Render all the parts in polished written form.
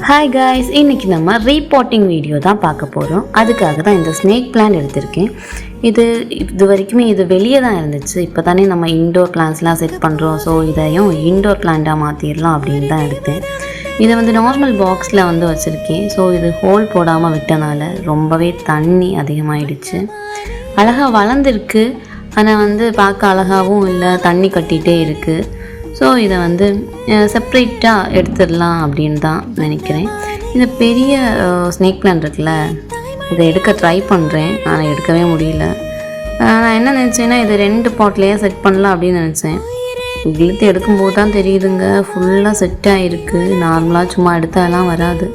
Hi guys, இன்றைக்கி நம்ம ரீபாட்டிங் video தான் பார்க்க போகிறோம். அதுக்காக தான் இந்த ஸ்னேக் பிளான்ட் எடுத்திருக்கேன். இது வரைக்குமே இது வெளியே தான் இருந்துச்சு. இப்போ தானே நம்ம இன்டோர் பிளான்ட்ஸ்லாம் செட் பண்ணுறோம். ஸோ இதையும் இன்டோர் பிளான்ட்டாக மாற்றிடலாம் அப்படின்னு தான் எடுத்தேன். இதை நார்மல் பாக்ஸில் வச்சுருக்கேன். ஸோ இது ஹோல் போடாமல் விட்டனால ரொம்பவே தண்ணி அதிகமாகிடுச்சு. அழகாக வளர்ந்துருக்கு, ஆனால் பார்க்க அழகாகவும் இல்லை, தண்ணி கட்டிகிட்டே இருக்குது. ஸோ இதை செப்ரேட்டாக எடுத்துடலாம் அப்படின்னு தான் நினைக்கிறேன். இந்த பெரிய ஸ்னேக் பிளான்ட் இருக்குல்ல, இதை எடுக்க ட்ரை பண்ணுறேன், ஆனால் எடுக்கவே முடியல. நான் என்ன நினச்சேன்னா இது 2 பாட்லேயே செட் பண்ணலாம் அப்படின்னு நினச்சேன். இழுத்து எடுக்கும்போது தான் தெரியுதுங்க, ஃபுல்லாக செட் ஆகிருக்கு. நார்மலாக சும்மா எடுத்தாலாம் வராது.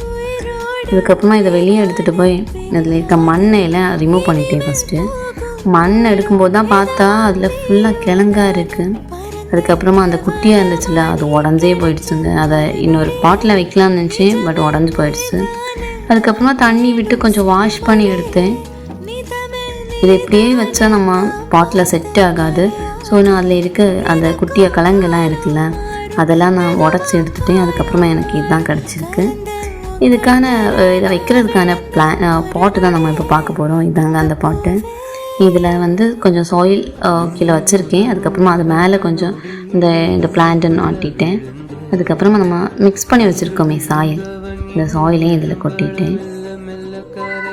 இதுக்கப்புறமா இதை வெளியே எடுத்துகிட்டு போய் அதில் இருக்க மண்ணையெல்லாம் ரிமூவ் பண்ணிட்டேன். ஃபஸ்ட்டு மண் எடுக்கும்போது தான் பார்த்தா அதில் ஃபுல்லாக கிழங்கா இருக்குது. அதுக்கப்புறமா அந்த குட்டியாக இருந்துச்சுல்ல, அது உடஞ்சே போயிடுச்சுங்க. அதை இன்னொரு பாட்டில் வைக்கலாம்னு நினச்சேன், பட் உடஞ்சி போயிடுச்சு. அதுக்கப்புறமா தண்ணி விட்டு கொஞ்சம் வாஷ் பண்ணி எடுத்தேன். இதை இப்படியே வச்சா நம்ம பாட்டில் செட் ஆகாது. ஸோ நான் அதில் இருக்க அந்த குட்டியாக கிழங்கெல்லாம் இருக்குல்ல, அதெல்லாம் நான் உடச்சி எடுத்துட்டேன். அதுக்கப்புறமா எனக்கு இதுதான் கிடச்சிருக்கு. இதுக்கான இதை வைக்கிறதுக்கான பாட்டு தான் நம்ம இப்போ பார்க்க போகிறோம். இதாங்க அந்த பாட்டு. இதில் கொஞ்சம் சாயில் கீழே வச்சுருக்கேன். அதுக்கப்புறமா அது மேலே கொஞ்சம் இந்த பிளான்ட்டை நாட்டிட்டேன். அதுக்கப்புறமா நம்ம மிக்ஸ் பண்ணி வச்சுருக்கோமே சாயில், இந்த சாயிலையும் இதில் கொட்டிட்டேன்.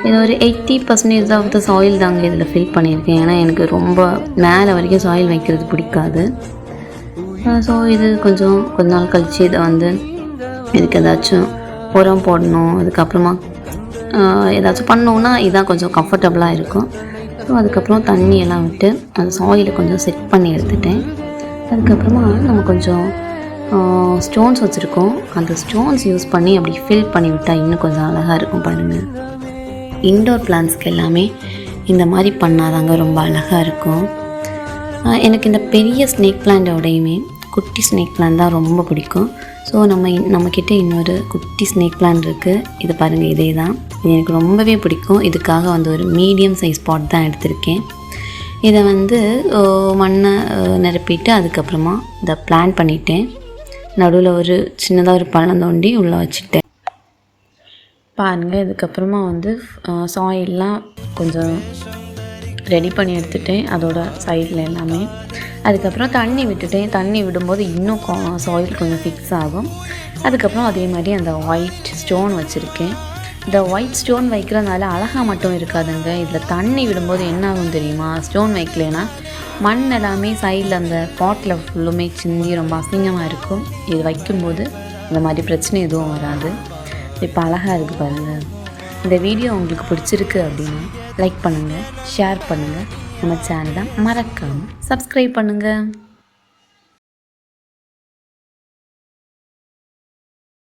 இது ஒரு 80% ஆஃப் த சாயில் தாங்க இதில் ஃபில் பண்ணியிருக்கேன். ஏன்னா எனக்கு ரொம்ப மேலே வரைக்கும் சாயில் வைக்கிறது பிடிக்காது. ஸோ இது கொஞ்ச நாள் கழித்து இதை இதுக்கு ஏதாச்சும் உரம் போடணும், அதுக்கப்புறமா ஏதாச்சும் பண்ணோன்னா இதான் கொஞ்சம் கம்ஃபர்டபுளாக இருக்கும். ஸோ அதுக்கப்புறம் தண்ணியெல்லாம் விட்டு அந்த சாயிலை கொஞ்சம் செட் பண்ணி எடுத்துட்டேன். அதுக்கப்புறமா நம்ம கொஞ்சம் ஸ்டோன்ஸ் வச்சுருக்கோம். அந்த ஸ்டோன்ஸ் யூஸ் பண்ணி அப்படி ஃபில் பண்ணி விட்டால் இன்னும் கொஞ்சம் அழகாக இருக்கும் பாருங்கள். இன்டோர் பிளான்ட்ஸ்க்கு எல்லாமே இந்த மாதிரி பண்ணாதாங்க ரொம்ப அழகாக இருக்கும். எனக்கு இந்த பெரிய ஸ்னேக் பிளான்ட்டோடையுமே குட்டி ஸ்னேக் பிளான்ட் தான் ரொம்ப பிடிக்கும். ஸோ நம்மக்கிட்ட இன்னொரு குட்டி ஸ்னேக் பிளான்ட் இருக்குது. இது பாருங்கள், இதே தான். இது எனக்கு ரொம்பவே பிடிக்கும். இதுக்காக ஒரு மீடியம் சைஸ் பாட் தான் எடுத்திருக்கேன். இதை மண்ணை நிரப்பிட்டு அதுக்கப்புறமா இதை பிளான் பண்ணிட்டேன். நடுவில் ஒரு சின்னதாக ஒரு பள்ளம் தோண்டி உள்ளே வச்சுட்டேன். பாருங்கள், இதுக்கப்புறமா சாயிலெலாம் கொஞ்சம் ரெடி பண்ணி எடுத்துட்டேன், அதோட சைடில் எல்லாமே. அதுக்கப்புறம் தண்ணி விட்டுட்டேன். தண்ணி விடும்போது இன்னும் சாயில் கொஞ்சம் ஃபிக்ஸ் ஆகும். அதுக்கப்புறம் அதே மாதிரி அந்த ஒயிட் ஸ்டோன் வச்சுருக்கேன். இந்த ஒயிட் ஸ்டோன் வைக்கிறதுனால அழகாக மட்டும் இருக்காதுங்க, இதில் தண்ணி விடும்போது என்ன ஆகும் தெரியுமா? ஸ்டோன் வைக்கலைன்னா மண் எல்லாமே சைடில் அந்த பாட்டில் ஃபுல்லுமே சிந்தி ரொம்ப அசிங்கமாக இருக்கும். இது வைக்கும்போது இந்த மாதிரி பிரச்சனை எதுவும் வராது. இப்போ அழகாக இருக்குது பாருங்கள். இந்த வீடியோ உங்களுக்கு பிடிச்சிருக்கு அப்படின்னா லைக் பண்ணுங்கள், ஷேர் பண்ணுங்கள். நம்ம சேனலை மறக்காமல் சப்ஸ்கிரைப் பண்ணுங்கள்.